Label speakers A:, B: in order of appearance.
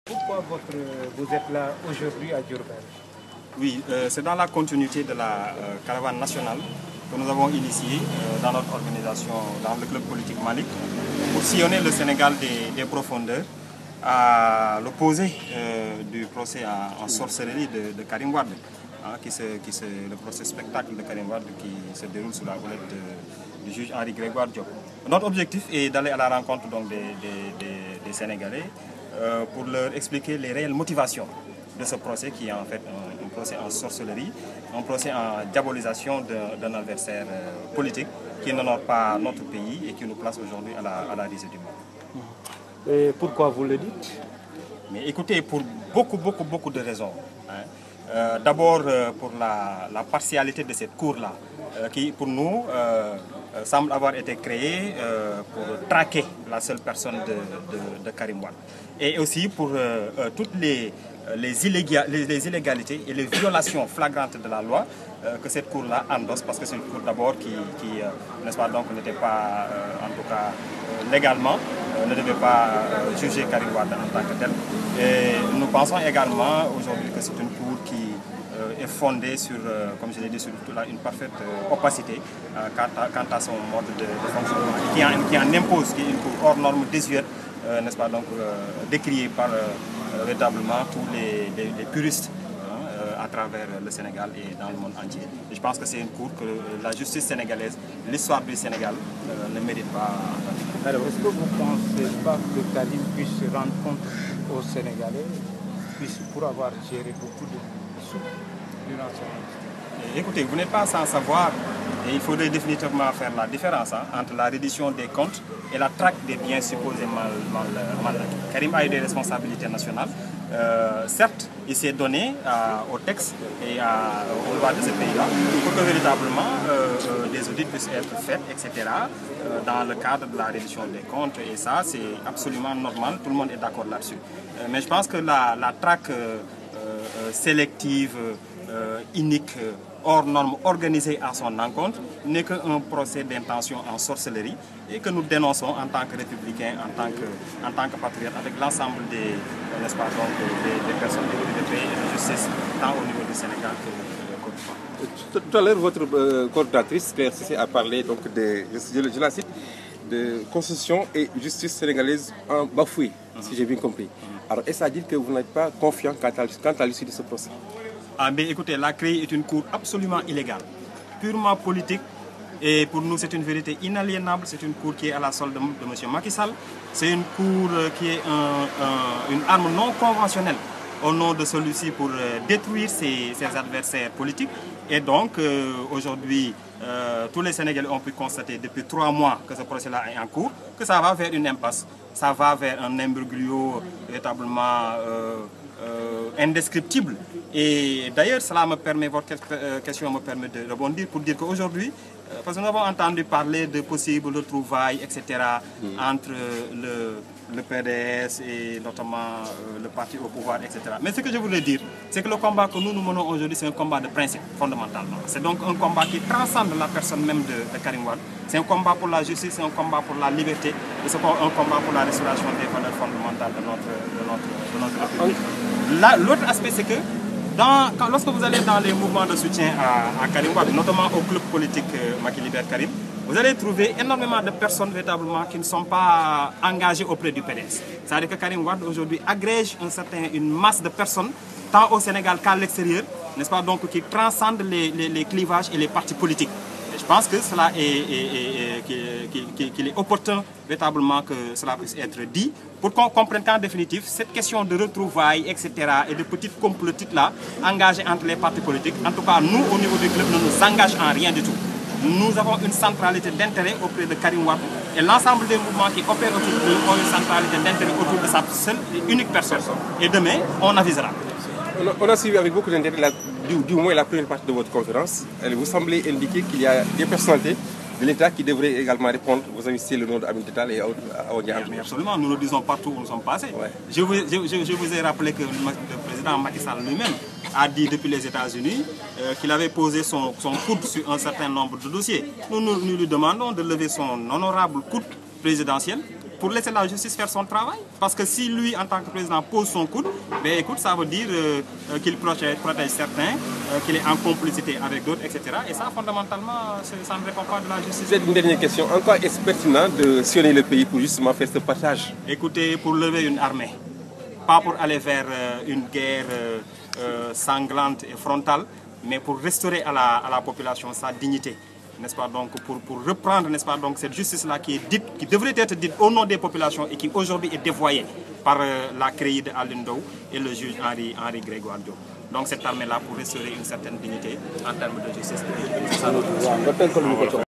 A: Pourquoi vous êtes là aujourd'hui à Diourbel?
B: Oui, c'est dans la continuité de la caravane nationale que nous avons initiée dans notre organisation, dans le club politique Malick, pour sillonner le Sénégal des profondeurs, à l'opposé du procès en sorcellerie de Karim Wade, le procès spectacle de Karim Wade qui se déroule sous la houlette du juge Henri Grégoire Diop. Notre objectif est d'aller à la rencontre donc, des Sénégalais pour leur expliquer les réelles motivations de ce procès qui est en fait un procès en sorcellerie, un procès en diabolisation d'un adversaire politique qui n'honore pas notre pays et qui nous place aujourd'hui à la risée du monde.
A: Et pourquoi vous le dites?
B: Mais écoutez, pour beaucoup de raisons. D'abord pour la partialité de cette cour-là, qui pour nous semble avoir été créée pour traquer la seule personne de Karim Wade. Et aussi pour toutes les illégalités et les violations flagrantes de la loi que cette cour-là endosse, parce que c'est une cour d'abord qui n'est-ce pas, donc n'était pas, en tout cas légalement, ne devait pas juger Karim Wade en tant que tel. Et nous pensons également aujourd'hui que c'est une cour qui est fondée sur, comme je l'ai dit, sur une parfaite opacité quant à son mode de fonctionnement, qui en impose, qui est une cour hors norme désuète, n'est-ce pas, donc décriée par véritablement tous les puristes à travers le Sénégal et dans le monde entier. Et je pense que c'est une cour que la justice sénégalaise, l'histoire du Sénégal ne mérite pas.
A: Alors, est-ce que vous ne pensez pas que Karim puisse rendre compte aux Sénégalais pour avoir géré beaucoup de sous durant son ministère?
B: Écoutez, vous n'êtes pas sans savoir, et il faudrait définitivement faire la différence entre la reddition des comptes et la traque des biens supposés mal acquis. Karim a eu des responsabilités nationales. Certes, il s'est donné au texte et aux lois de ce pays-là pour que véritablement des audits puissent être faits, etc., dans le cadre de la reddition des comptes. Et ça, c'est absolument normal, tout le monde est d'accord là-dessus. Mais je pense que la traque sélective, inique, hors norme, organisée à son encontre, n'est qu'un procès d'intention en sorcellerie et que nous dénonçons en tant que républicains, en tant que patriotes, avec l'ensemble des personnes de paix et de justice, tant au niveau du Sénégal que de Côte d'Ivoire.
C: Tout à l'heure, votre coordinatrice, Claire Cissé, a parlé donc je la cite, de constitution et justice sénégalaise en bafouée, si j'ai bien compris. Alors, est-ce à dire que vous n'êtes pas confiant quant à l'issue de ce procès?
B: Ah, mais écoutez, la CREI est une cour absolument illégale, purement politique, et pour nous c'est une vérité inaliénable. C'est une cour qui est à la solde de M. Macky Sall. C'est une cour qui est une arme non conventionnelle au nom de celui-ci pour détruire ses adversaires politiques. Et donc aujourd'hui, tous les Sénégalais ont pu constater depuis 3 mois que ce procès-là est en cours, que ça va vers une impasse, ça va vers un imbroglio véritablement indescriptible. Et d'ailleurs, cela me permet, votre question me permet de rebondir pour dire qu'aujourd'hui, parce que nous avons entendu parler de possibles retrouvailles, etc., entre le PDS et notamment le parti au pouvoir, etc. Mais ce que je voulais dire, c'est que le combat que nous menons aujourd'hui, c'est un combat de principe, fondamentalement. C'est donc un combat qui transcende la personne même de Karim Wade. C'est un combat pour la justice, c'est un combat pour la liberté, et c'est un combat pour la restauration des valeurs fondamentales de notre République. L'autre aspect, c'est que lorsque vous allez dans les mouvements de soutien à Karim Wade, notamment au club politique Macky Libère Karim, vous allez trouver énormément de personnes véritablement qui ne sont pas engagées auprès du PDS. C'est-à-dire que Karim Wade aujourd'hui agrège une masse de personnes, tant au Sénégal qu'à l'extérieur, n'est-ce pas, donc qui transcendent les clivages et les partis politiques. Et je pense que cela qu'il est opportun véritablement que cela puisse être dit pour qu'on comprenne qu'en définitive, cette question de retrouvailles, etc., et de petites complotites-là, engagées entre les partis politiques, en tout cas, nous, au niveau du club, ne nous engage en rien du tout. Nous avons une centralité d'intérêt auprès de Karim Wade et l'ensemble des mouvements qui opèrent autour de lui ont une centralité d'intérêt autour de sa seule et unique personne. Et demain, on avisera.
C: On a suivi avec beaucoup d'intérêt, du moins la première partie de votre conférence. Vous semblez indiquer qu'il y a des personnalités de l'État qui devraient également répondre. Vous avez cité le nom d'Amin Tétal et Aoudia.
B: Mais absolument, nous le disons partout où nous sommes passés. Ouais. Je vous ai rappelé que le président Macky Sall lui-même a dit depuis les États-Unis qu'il avait posé son coude sur un certain nombre de dossiers. Nous lui demandons de lever son honorable coude présidentiel pour laisser la justice faire son travail. Parce que si lui, en tant que président, pose son coude, ben écoute, ça veut dire qu'il protège certains, qu'il est en complicité avec d'autres, etc. Et ça, fondamentalement, ça ne répond pas de la justice.
C: Une dernière question. En quoi est-ce pertinent de sillonner le pays pour justement faire ce passage?
B: Écoutez, pour lever une armée, pas pour aller vers une guerre sanglante et frontale, mais pour restaurer à la population sa dignité, n'est-ce pas, donc pour reprendre, n'est-ce pas, donc cette justice-là qui est dite, qui devrait être dite au nom des populations et qui aujourd'hui est dévoyée par la CREI de Alioune Ndao et le juge Henri Grégoire Diop. Donc cette armée-là pour restaurer une certaine dignité en termes de justice. C'est ça notre mission.